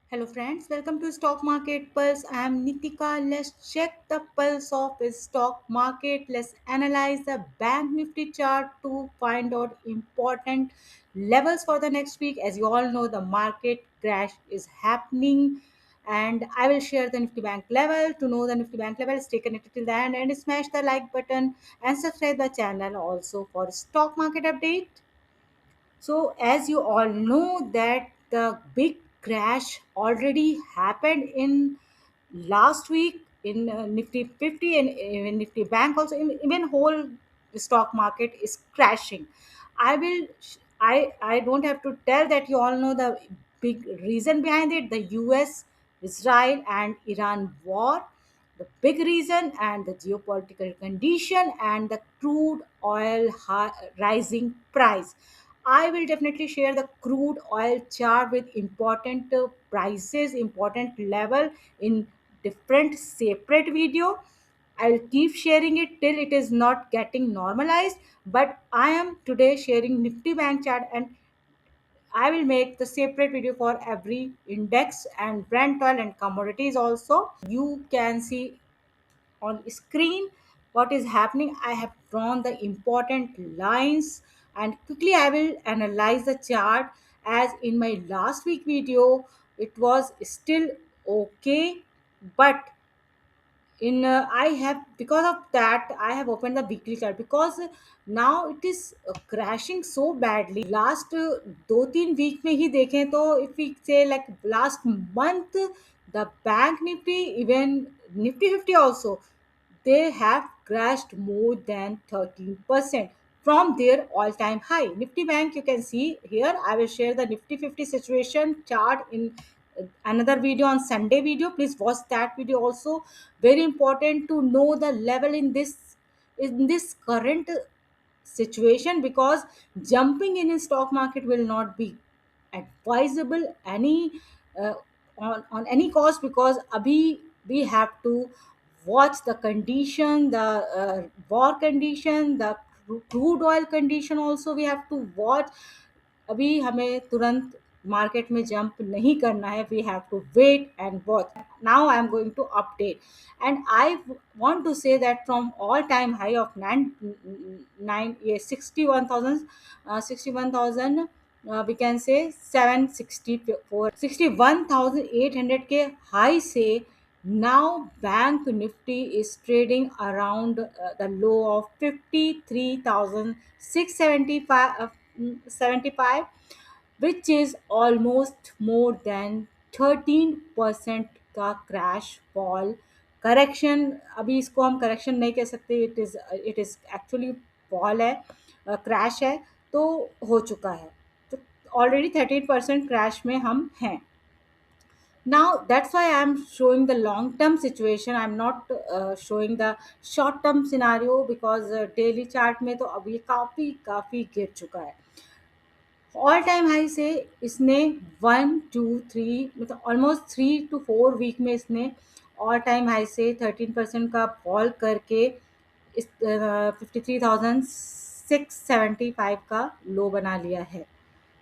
Hello friends, welcome to Stock Market Pulse. I am Nitika. Let's check the pulse of the stock market. Let's analyze the Bank Nifty chart to find out important levels for the next week. As you all know, the market crash is happening, and I will share the Nifty Bank level. To know the Nifty Bank level, stay connected till the end and smash the like button and subscribe the channel also for stock market update. So, as you all know, that the big crash already happened in last week in Nifty 50 and even Nifty Bank also. Even whole stock market is crashing. I don't have to tell that you all know the big reason behind it. The U.S., Israel, and Iran war, the big reason, and the geopolitical condition, and the crude oil rising price. I will definitely share the crude oil chart with important prices, important level in different separate video. I'll keep sharing it till it is not getting normalized. But I am today sharing Nifty Bank chart, and I will make the separate video for every index and Brent oil and commodities also. You can see on screen what is happening. I have drawn the important lines, and quickly I will analyze the chart. As in my last week video, it was still okay, but in I have, because of that I have opened the weekly chart, because now it is crashing so badly. Last 2-3 week में ही देखें तो if we say like last month, the bank nifty, even nifty 50 also, they have crashed more than 13% from their all-time high. Nifty Bank, you can see here. I will share the Nifty 50 situation chart in another video on Sunday video. Please watch that video also. Very important to know the level in this current situation, because jumping in stock market will not be advisable any uh, on any cost, because abhi we have to watch the condition, the war condition, the crude oil condition also we have to watch. अभी हमें तुरंत market में jump नहीं करना है. We have to wait and watch. Now I am going to update, and I want to say that from all time high of 61,000, we can say 764 61,800 के high से now bank nifty is trading around the low of 53,675, which is almost more than 13% का crash fall. Correction, अभी इसको हम correction नहीं कह सकते, it is actually fall है, क्रैश है. तो हो चुका है, तो ऑलरेडी 13% क्रैश में हम हैं. Now that's why I'm showing the long term situation. I'm not showing the short term scenario, because daily chart में तो अब ये काफ़ी काफ़ी गिर चुका है. ऑल टाइम हाई से इसने 1 2 3 मतलब ऑलमोस्ट 3 to 4 वीक में इसने ऑल टाइम हाई से 13% का फॉल करके इस 53,675 का लो बना लिया है.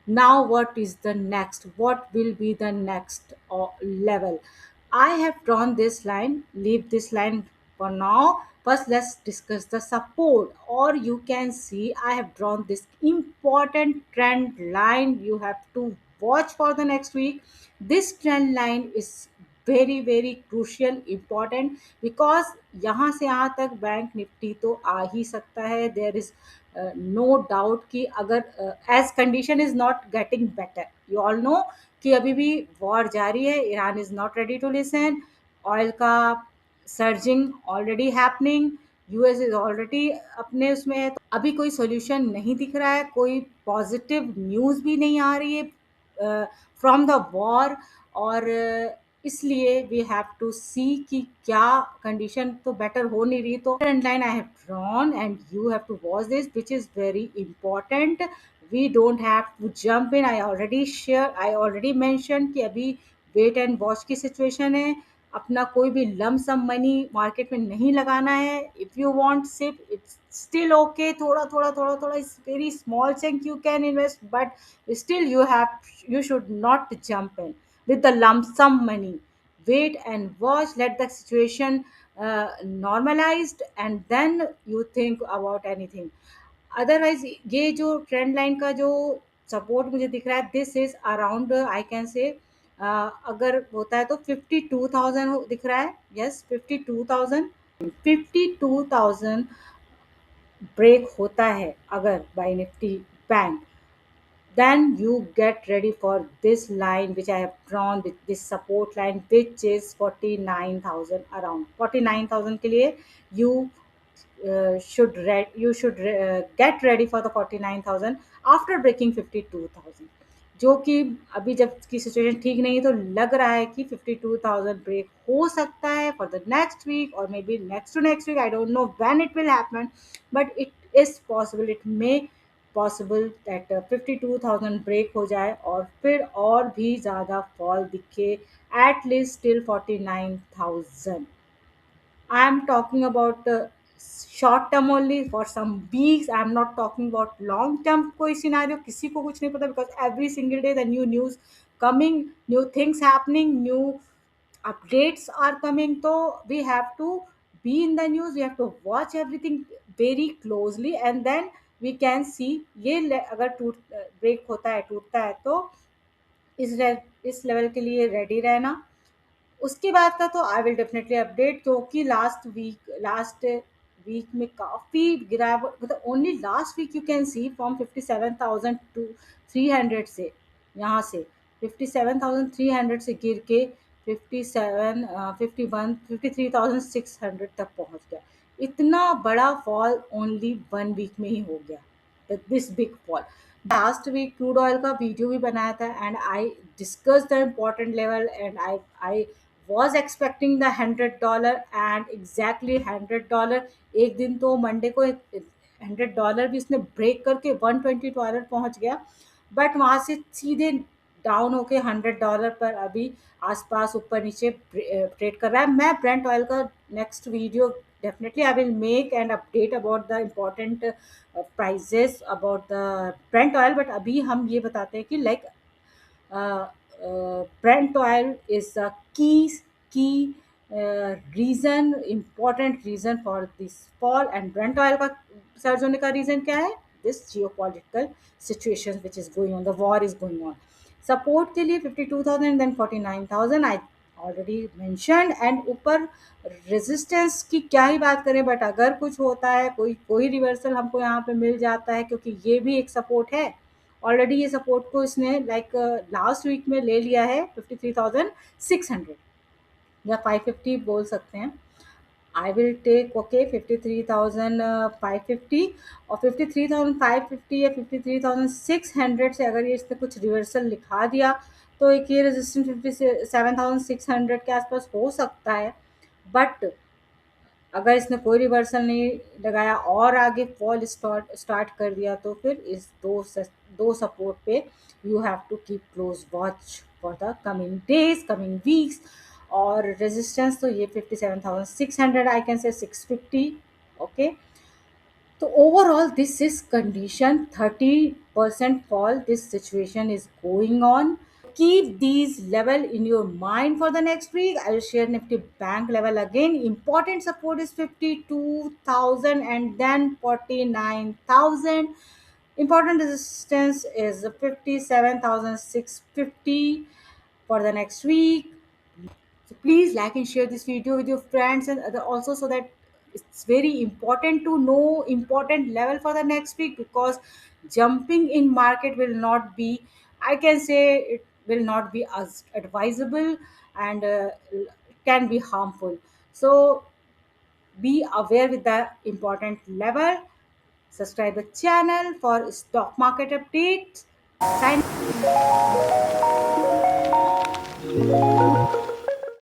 Now what is the next? What will be the next level? I have drawn this line. Leave this line for now. First, let's discuss the support. Or you can see I have drawn this important trend line. You have to watch for the next week. This trend line is very crucial important, because यहाँ से यहाँ तक bank Nifty तो आ ही सकता है. There is no doubt कि अगर as condition is not getting better. You all know कि अभी भी वॉर जारी है. Iran is not ready to listen. Oil का surging already happening. US is already अपने उसमें है. तो अभी कोई सोल्यूशन नहीं दिख रहा है, कोई पॉजिटिव न्यूज़ भी नहीं आ रही है फ्रॉम द वॉर. और इसलिए वी हैव टू सी कि क्या कंडीशन तो बेटर हो नहीं रही. तो trend line I have drawn and you have to watch this, which is very important. We don't have to jump in. I already mention कि अभी वेट एंड वॉच की सिचुएशन है. अपना कोई भी लम सम मनी मार्केट में नहीं लगाना है. If you want SIP, it's still okay. थोड़ा थोड़ा थोड़ा थोड़ा is very small chunk you can invest, but still you should not jump in. with the lump sum money. Wait and watch, let the situation normalized, and then you think about anything. Otherwise ये जो trend line का जो support मुझे दिख रहा है, this is around I can से, अगर होता है तो 52,000 दिख रहा है। यस, 52,000। 52,000 ब्रेक होता है अगर buy Nifty Bank, then you get ready for this line which I have drawn with this support line, which is 49,000, around 49,000 के लिए you you should get ready for the 49,000 after breaking 52,000, जो कि अभी जब की सिचुएशन ठीक नहीं है तो लग रहा है कि 52,000 ब्रेक हो सकता है फॉर द नेक्स्ट वीक और maybe next to next week. I don't know when it will happen, but it is possible, it may possible that 52,000 break हो जाए और फिर और भी ज़्यादा फॉल दिखे, at least till 49,000। I am talking about short term only for some weeks. I am not talking about long term कोई scenario, किसी को कुछ नहीं पता, because every single day the new news coming, new things happening, new updates are coming. So we have to be in the news. We have to watch everything very closely, and then we can see ये अगर टूट break होता है, टूटता है, तो इस level के लिए रेडी रहना। उसके बाद का तो आई विल डेफिनेटली अपडेट, क्योंकि लास्ट वीक में काफ़ी गिरावट, मतलब only last week you can see from 57,000 to 300 से, यहाँ से 57,300 से गिर के 53,600 तक पहुँच गया। इतना बड़ा फॉल ओनली 1 वीक में ही हो गया, this big fall. Last week crude oil का वीडियो भी बनाया था, and I discuss the important level, and I was expecting the $100, and exactly $100, एक दिन तो मंडे को $100 भी इसने ब्रेक करके $120 पहुंच गया, बट वहां से सीधे डाउन होके $100 पर अभी आसपास ऊपर नीचे ट्रेड कर रहा है। मैं ब्रेंट ऑयल का next video definitely I will make and update about the important prices about the Brent oil, but अभी हम ये बताते हैं कि like Brent oil is a key reason, important reason for this fall, and Brent oil का surge होने का reason क्या है? This geopolitical situation which is going on, the war is going on. Support के लिए 52,000 then 49,000 I already mention, and ऊपर resistance की क्या ही बात करें, बट अगर कुछ होता है, कोई रिवर्सल हमको यहाँ पे मिल जाता है, क्योंकि ये भी एक सपोर्ट है। ऑलरेडी ये सपोर्ट को इसने लाइक लास्ट वीक में ले लिया है 53,600 या 550 बोल सकते हैं। आई विल टेक ओके 53,550 और 53,550 या 53,600 से अगर ये इसने कुछ रिवर्सल लिखा दिया तो एक ये रेजिस्टेंस 57,600 के आसपास हो सकता है, बट अगर इसने कोई रिवर्सल नहीं लगाया और आगे फॉल स्टार्ट कर दिया तो फिर इस दो सपोर्ट पे you have to keep close watch for the coming days, coming weeks. और रेजिस्टेंस तो ये 57,600, आई कैन से 650। ओके, तो overall this is condition 30% fall, this situation is going on. Keep these level in your mind for the next week. I will share Nifty Bank level again. Important support is 52,000 and then 49,000. Important resistance is 57,650 for the next week. So please like and share this video with your friends and other also, so that it's very important to know important level for the next week, because jumping in market will not be, I can say it will not be as advisable, and can be harmful. So be aware with the important level. Subscribe the channel for stock market updates. Sign